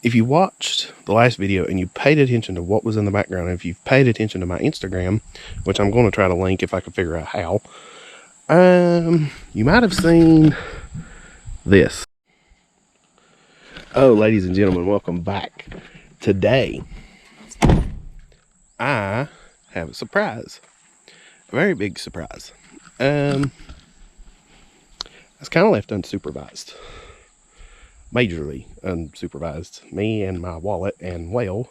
if you watched the last video and you paid attention to what was in the background, and if you've paid attention to my Instagram, which I'm going to try to link if I can figure out how, you might have seen this. Oh, ladies and gentlemen, welcome back. Today, I have a surprise. A very big surprise. I was kind of left unsupervised. Majorly unsupervised. Me and my wallet and well.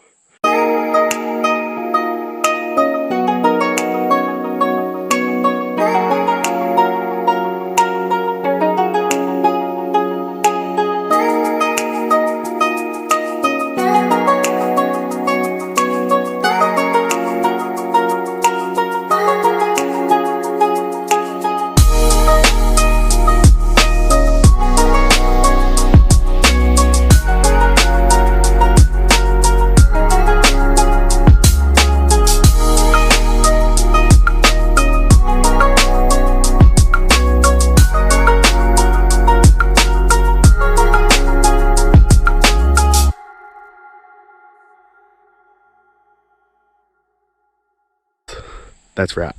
That's right.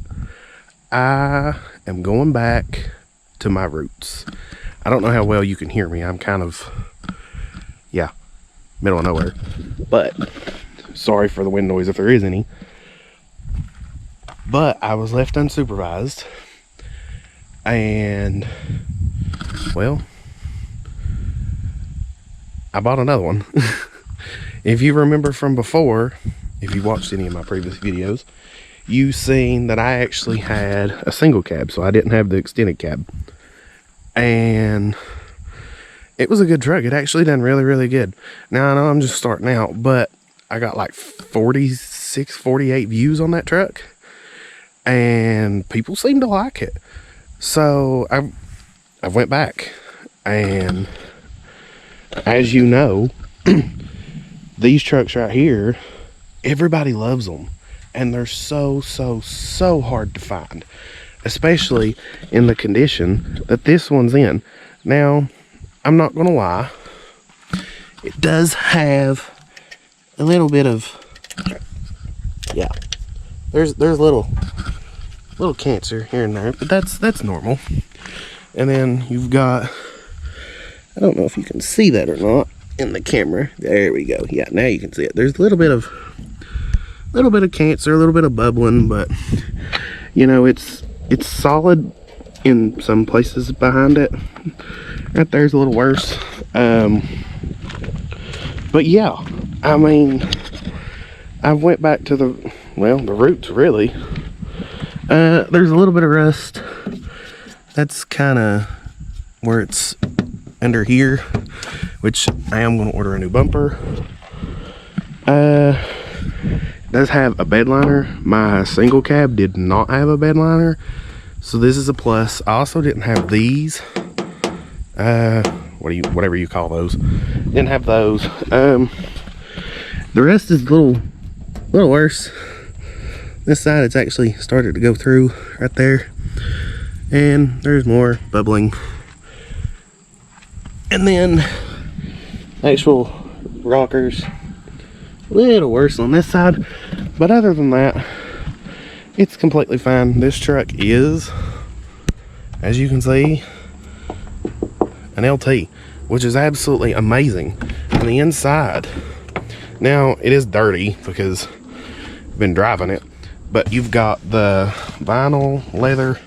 I am going back to my roots. I don't know how well you can hear me. I'm kind of, yeah, middle of nowhere. But sorry for the wind noise if there is any. But I was left unsupervised. And, well, I bought another one. If you remember from before, if you watched any of my previous videos, you've seen that I actually had a single cab, so I didn't have the extended cab. And it was a good truck. It actually done really, really good. Now, I know I'm just starting out, but I got like 46, 48 views on that truck. And people seem to like it. So I went back. And as you know, these trucks right here, everybody loves them. And they're so hard to find, especially in the condition that this one's in. Now, I'm not gonna lie, it does have a little bit of, yeah, there's little cancer here and there, but that's normal. And then you've got, I don't know if you can see that or not in the camera. There we go. Yeah, now you can see it. There's a little bit of cancer, a little bit of bubbling, but you know, it's solid in some places behind it. Right there's a little worse. But yeah, I mean, I went back to the roots really. There's a little bit of rust. That's kind of where it's under here, which I am going to order a new bumper. Does have a bed liner. My single cab did not have a bed liner, so this is a plus. I also didn't have these, whatever you call those. Didn't have those. The rest is a little worse. This side, it's actually started to go through right there, and there's more bubbling. And then actual rockers, a little worse on this side, but other than that, it's completely fine. This truck is, as you can see, an LT, which is absolutely amazing. On the inside, now it is dirty because I've been driving it, but you've got the vinyl leather.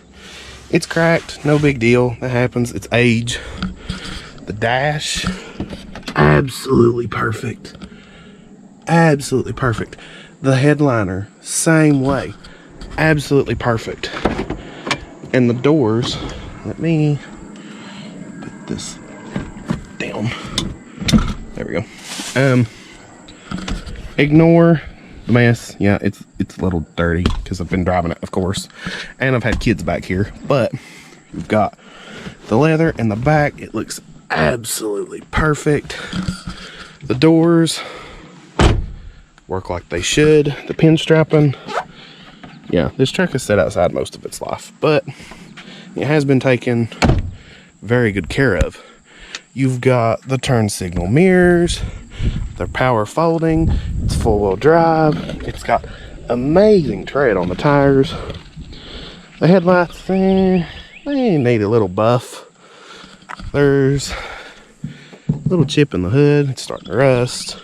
It's cracked, no big deal, that happens, it's age. The dash, absolutely perfect. Absolutely perfect. The headliner, same way, absolutely perfect. And the doors, let me put this down. There we go. Ignore the mess. Yeah, it's a little dirty because I've been driving it, of course, and I've had kids back here. But you've got the leather in the back. It looks absolutely perfect. The doors work like they should. The pin strapping, yeah, this truck has sat outside most of its life, but it has been taken very good care of. You've got the turn signal mirrors, They're power folding. It's four-wheel drive. It's got amazing tread on the tires. The headlights, they need a little buff. There's a little chip in the hood. It's starting to rust.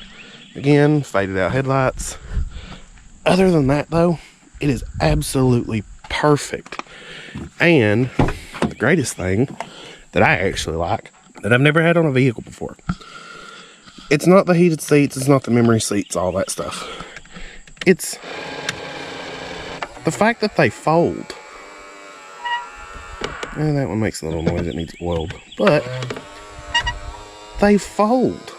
Again, faded out headlights. Other than that, though, it is absolutely perfect. And the greatest thing that I actually like, that I've never had on a vehicle before, it's not the heated seats, it's not the memory seats, all that stuff. It's the fact that they fold. And that one makes a little noise, it needs oiled. But they fold.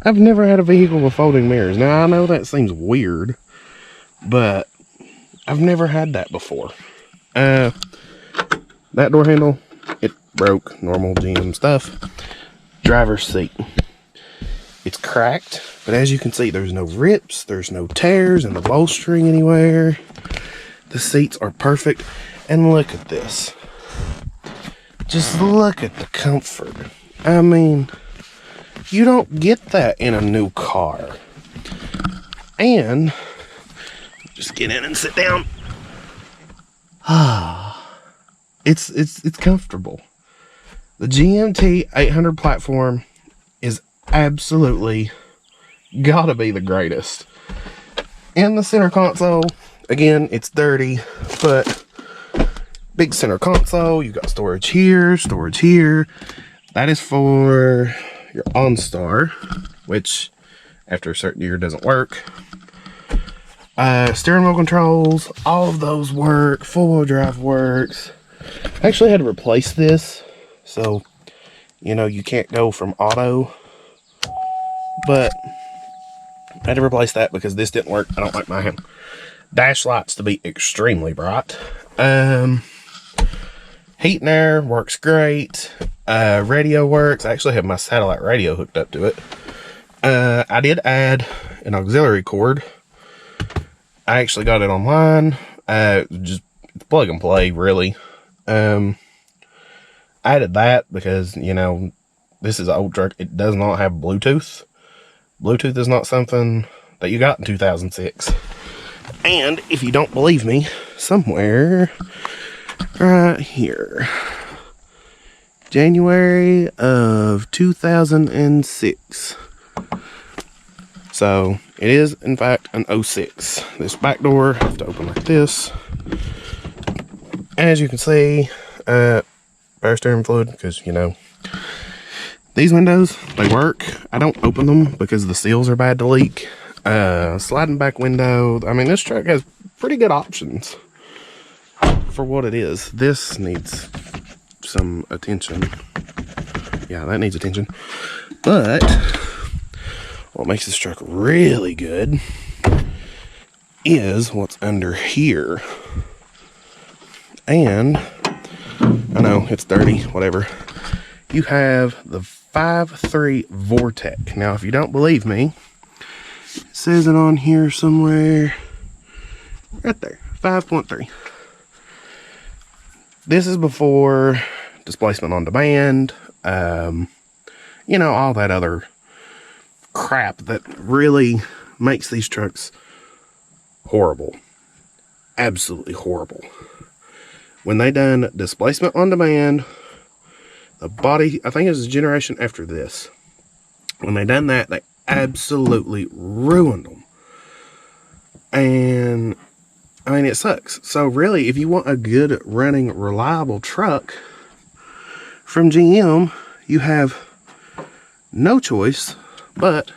I've never had a vehicle with folding mirrors. Now, I know that seems weird, but I've never had that before. That door handle, it broke, normal GM stuff. Driver's seat. It's cracked, but as you can see, there's no rips, there's no tears in the bolstering anywhere. The seats are perfect. And look at this. Just look at the comfort. I mean, you don't get that in a new car. And just get in and sit down. It's comfortable. The GMT 800 platform is absolutely gotta be the greatest. In the center console, again, it's dirty, but big center console. You've got storage here, storage here. That is for your OnStar, which after a certain year doesn't work. Steering wheel controls, all of those work. Four-wheel drive works. I actually had to replace this, so you know you can't go from auto, but I had to replace that because this didn't work. I don't like my dash lights to be extremely bright. Heat and air works great. Radio works. I actually have my satellite radio hooked up to it. I did add an auxiliary cord. I actually got it online. Just plug and play, really. I added that because, you know, this is an old truck. It does not have Bluetooth. Bluetooth is not something that you got in 2006. And if you don't believe me, somewhere right here, January of 2006. So it is in fact an 06. This back door, I have to open like this. As you can see, power steering fluid, because you know these windows, they work. I don't open them because the seals are bad to leak. Sliding back window. I mean, this truck has pretty good options for what it is. This needs some attention. Yeah, that needs attention. But what makes this truck really good is what's under here. And I know it's dirty, whatever. You have the 5.3 Vortec. Now, if you don't believe me, it says it on here somewhere. Right there, 5.3. This is before displacement on demand. You know, all that other crap that really makes these trucks horrible. Absolutely horrible. When they done displacement on demand, the body, I think it was a generation after this. When they done that, they absolutely ruined them. And I mean, it sucks. So really, if you want a good running, reliable truck from GM, you have no choice but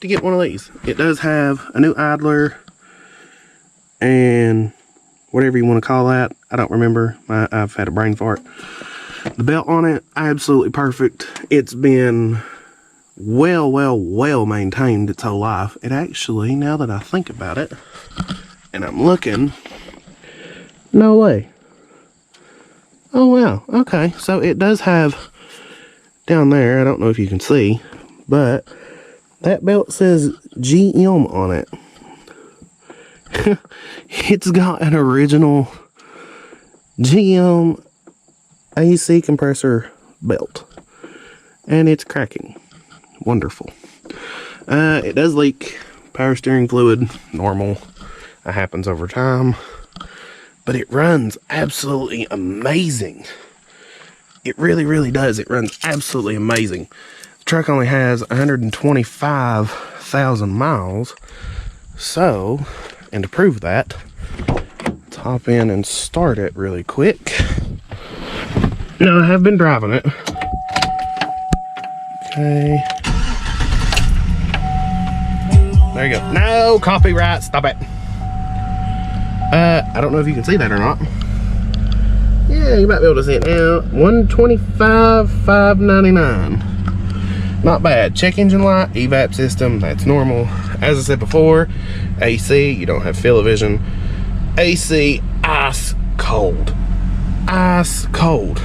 to get one of these. It does have a new idler and whatever you want to call that. I don't remember. I've had a brain fart. The belt on it, absolutely perfect. It's been well maintained its whole life. It actually, now that I think about it, and I'm looking, no way. Oh wow, okay, so it does have down there, I don't know if you can see, but that belt says GM on it. It's got an original GM AC compressor belt, and it's cracking. Wonderful. It does leak power steering fluid, normal. That happens over time. But it runs absolutely amazing. It really, really does. It runs absolutely amazing. The truck only has 125,000 miles. So, and to prove that, let's hop in and start it really quick. Now, I have been driving it. Okay. There you go. No copyright. Stop it. I don't know if you can see that or not. Yeah, you might be able to see it now. 125,599. Not bad. Check engine light, evap system, that's normal. As I said before, AC, you don't have field of vision. AC, ice cold. Ice cold.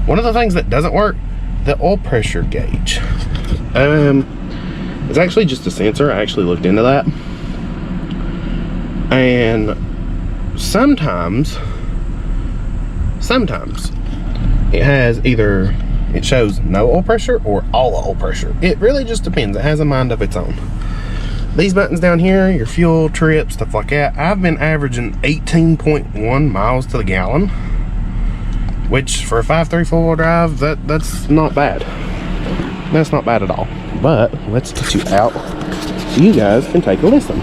One of the things that doesn't work, the oil pressure gauge. It's actually just a sensor. I actually looked into that. And sometimes it has either, it shows no oil pressure or all oil pressure. It really just depends. It has a mind of its own. These buttons down here, your fuel, trip, stuff like that. I've been averaging 18.1 miles to the gallon, which for a 5.3 four-wheel drive, that's not bad. That's not bad at all. But let's get you out so you guys can take a listen.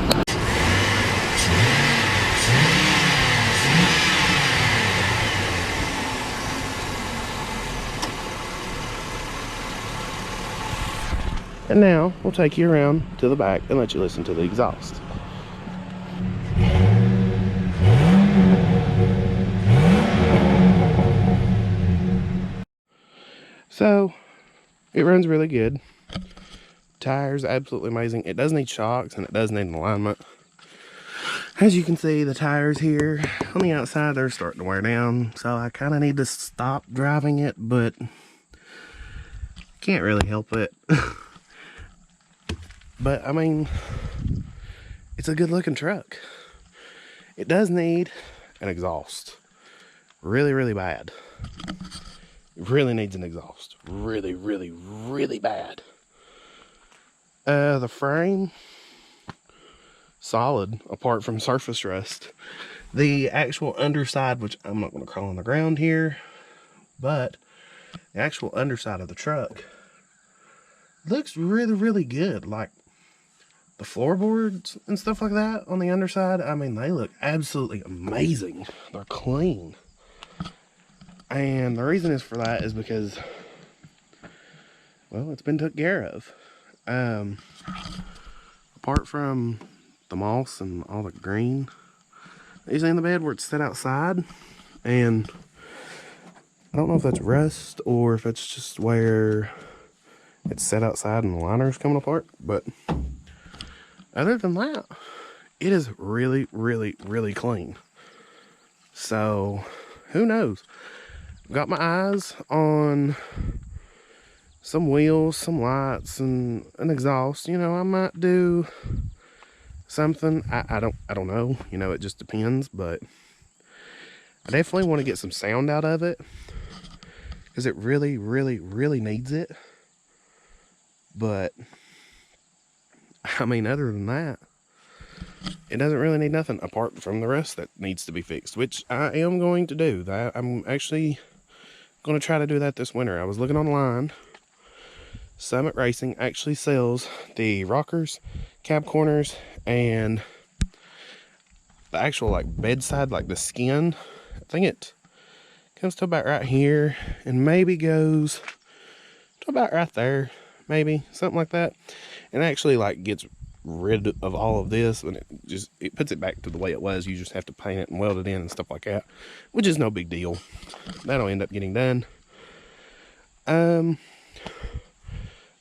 And now we'll take you around to the back and let you listen to the exhaust. So it runs really good. Tires absolutely amazing. It does need shocks and it does need an alignment. As you can see, the tires here on the outside, they're starting to wear down. So I kind of need to stop driving it, but can't really help it. But I mean, it's a good looking truck. It does need an exhaust. Really, really bad. It really needs an exhaust. Really, really, really bad. The frame, solid apart from surface rust. The actual underside, which I'm not going to crawl on the ground here, but the actual underside of the truck looks really, really good. Like the floorboards and stuff like that on the underside, I mean, they look absolutely amazing. They're clean. And the reason is for that is because, well, it's been took care of. Apart from the moss and all the green you see in the bed where it's set outside, and I don't know if that's rust or if it's just where it's set outside and the liner's coming apart, but other than that, it is really, really, really clean. So, who knows? Got my eyes on some wheels, some lights, and an exhaust. You know, I might do something. I don't know. You know, it just depends. But I definitely want to get some sound out of it because it really, really, really needs it. But I mean, other than that, it doesn't really need nothing apart from the rest that needs to be fixed, which I am going to do. That I'm actually going to try to do that this winter. I was looking online. Summit Racing actually sells the rockers, cab corners, and the actual like bedside, like the skin. I think it comes to about right here and maybe goes to about right there, maybe something like that. And actually like gets rid of all of this, and it puts it back to the way it was. You just have to paint it and weld it in and stuff like that, which is no big deal. That'll end up getting done.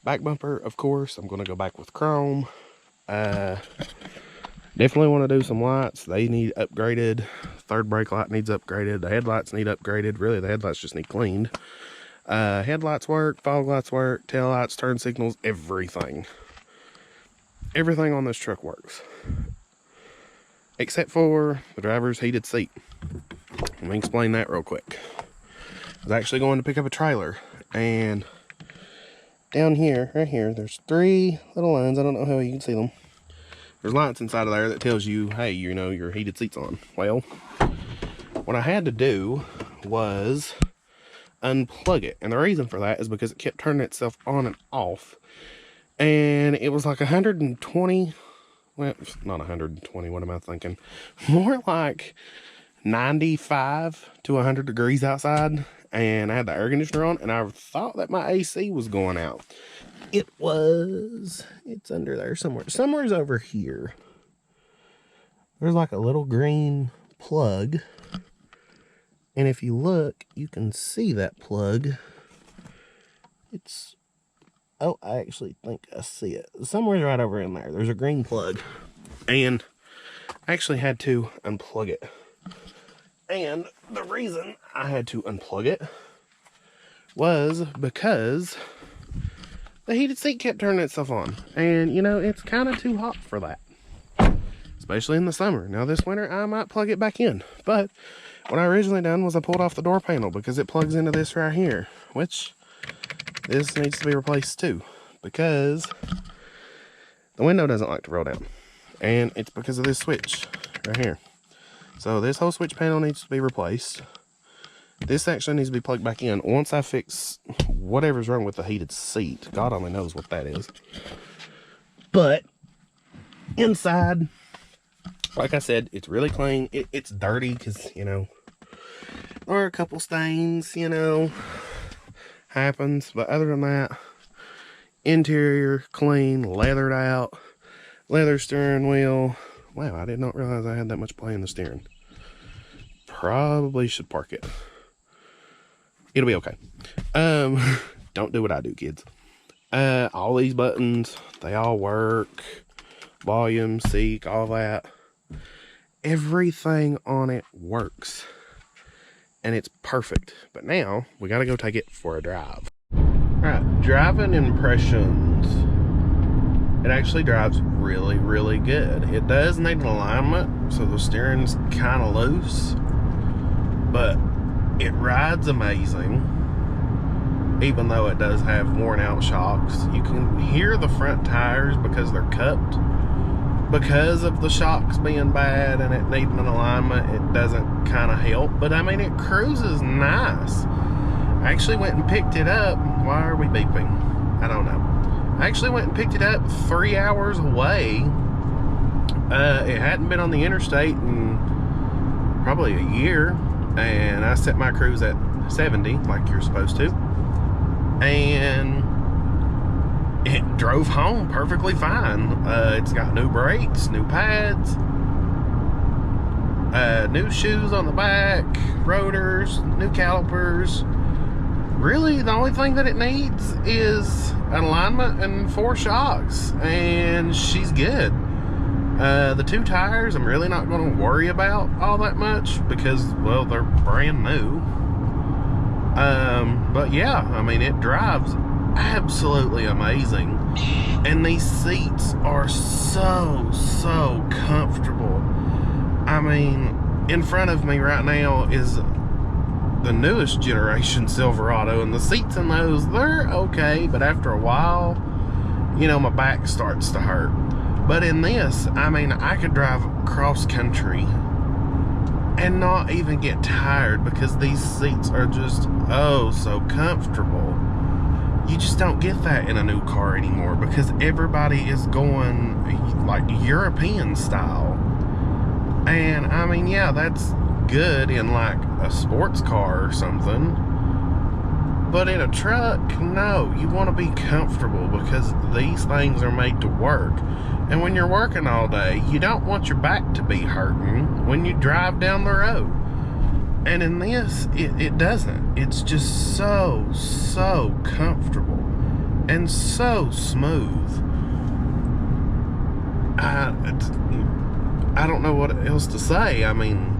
Back bumper, of course, I'm going to go back with chrome. Definitely want to do some lights. They need upgraded. Third brake light needs upgraded. The headlights need upgraded. Really, the headlights just need cleaned. Headlights work, fog lights work, tail lights, turn signals, everything. Everything on this truck works. Except for the driver's heated seat. Let me explain that real quick. I was actually going to pick up a trailer, and down here, right here, there's 3 little lines. I don't know how you can see them. There's lights inside of there that tells you, hey, you know, your heated seat's on. Well, what I had to do was unplug it. And the reason for that is because it kept turning itself on and off. And it was like 120, well, not 120, what am I thinking? More like 95 to 100 degrees outside. And I had the air conditioner on, and I thought that my AC was going out. It's under there somewhere. Somewhere's over here. There's like a little green plug. And if you look, you can see that plug. Oh, I actually think I see it. Somewhere right over in there. There's a green plug. And I actually had to unplug it. And the reason I had to unplug it was because the heated seat kept turning itself on. And, you know, it's kind of too hot for that. Especially in the summer. Now, this winter, I might plug it back in. But what I originally done was I pulled off the door panel because it plugs into this right here. Which, this needs to be replaced too. Because the window doesn't like to roll down. And it's because of this switch right here. So this whole switch panel needs to be replaced. This actually needs to be plugged back in once I fix whatever's wrong with the heated seat. God only knows what that is. But inside, like I said, it's really clean. It's dirty because, you know, there are a couple stains, you know, happens. But other than that, interior clean, leathered out, leather steering wheel. Wow, I did not realize I had that much play in the steering. Probably should park it. It'll be okay. Don't do what I do, kids. All these buttons, they all work. Volume, seek, all that. Everything on it works. And it's perfect. But now, we gotta go take it for a drive. Alright, driving impressions. It actually drives really, really good. It does need alignment, so the steering's kind of loose, but it rides amazing. Even though it does have worn out shocks, you can hear the front tires because they're cupped. Because of the shocks being bad and it needing an alignment, it doesn't kind of help, but I mean, it cruises nice. I actually went and picked it up. Why are we beeping? I don't know. I actually went and picked it up 3 hours away. It hadn't been on the interstate in probably a year. And I set my cruise at 70, like you're supposed to. And it drove home perfectly fine. It's got new brakes, new pads, new shoes on the back, rotors, new calipers. Really, the only thing that it needs is an alignment and 4 shocks, and she's good. The 2 tires, I'm really not going to worry about all that much because, well, they're brand new. But yeah, I mean, it drives absolutely amazing. And these seats are so comfortable. I mean, in front of me right now is the newest generation Silverado, and the seats in those, they're okay, but after a while, you know, my back starts to hurt. But in this, I mean, I could drive cross country and not even get tired because these seats are just, oh, so comfortable. You just don't get that in a new car anymore because everybody is going like European style. And I mean, yeah, that's good in like a sports car or something, but in a truck, no, you want to be comfortable because these things are made to work. And when you're working all day, you don't want your back to be hurting when you drive down the road. And in this, it doesn't. It's just so comfortable and so smooth. I don't know what else to say. I mean,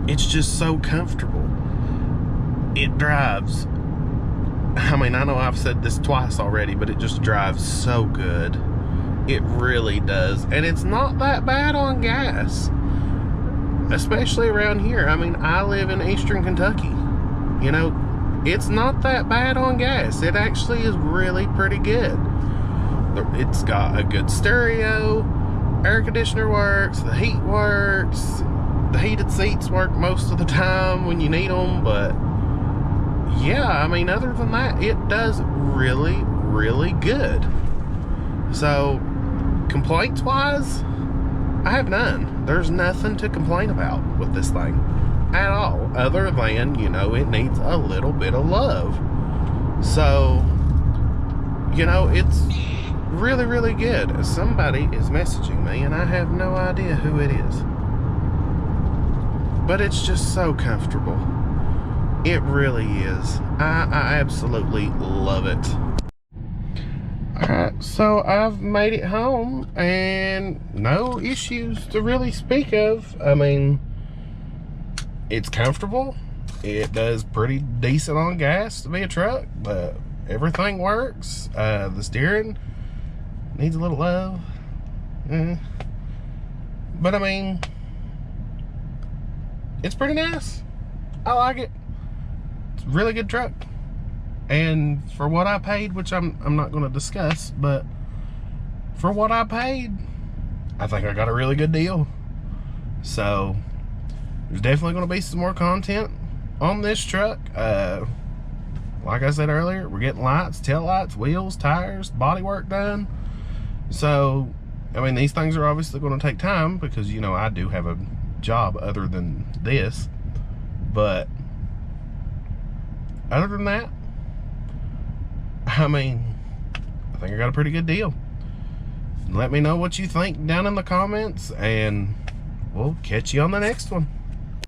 it's just so comfortable. It drives, I mean, I know I've said this twice already, but it just drives so good. It really does. And it's not that bad on gas, especially around here. I mean, I live in Eastern Kentucky. You know, it's not that bad on gas. It actually is really pretty good. It's got a good stereo, air conditioner works, the heat works, the heated seats work most of the time when you need them, but yeah, I mean, other than that, it does really, really good. So, complaints wise, I have none. There's nothing to complain about with this thing at all, other than, you know, it needs a little bit of love. So, you know, it's really, really good. Somebody is messaging me and I have no idea who it is, but it's just so comfortable. It really is. I absolutely love it. Alright, so I've made it home and no issues to really speak of. I mean, it's comfortable. It does pretty decent on gas to be a truck, but everything works. The steering needs a little love. But I mean, it's pretty nice. I like it. It's a really good truck. And for what I paid, which I'm not going to discuss, but for what I paid, I think I got a really good deal. So there's definitely going to be some more content on this truck. Like I said earlier, we're getting lights, tail lights, wheels, tires, body work done. So, I mean, these things are obviously going to take time because, you know, I do have a job other than this. But other than that, I mean, I think I got a pretty good deal. Let me know what you think down in the comments, and we'll catch you on the next one.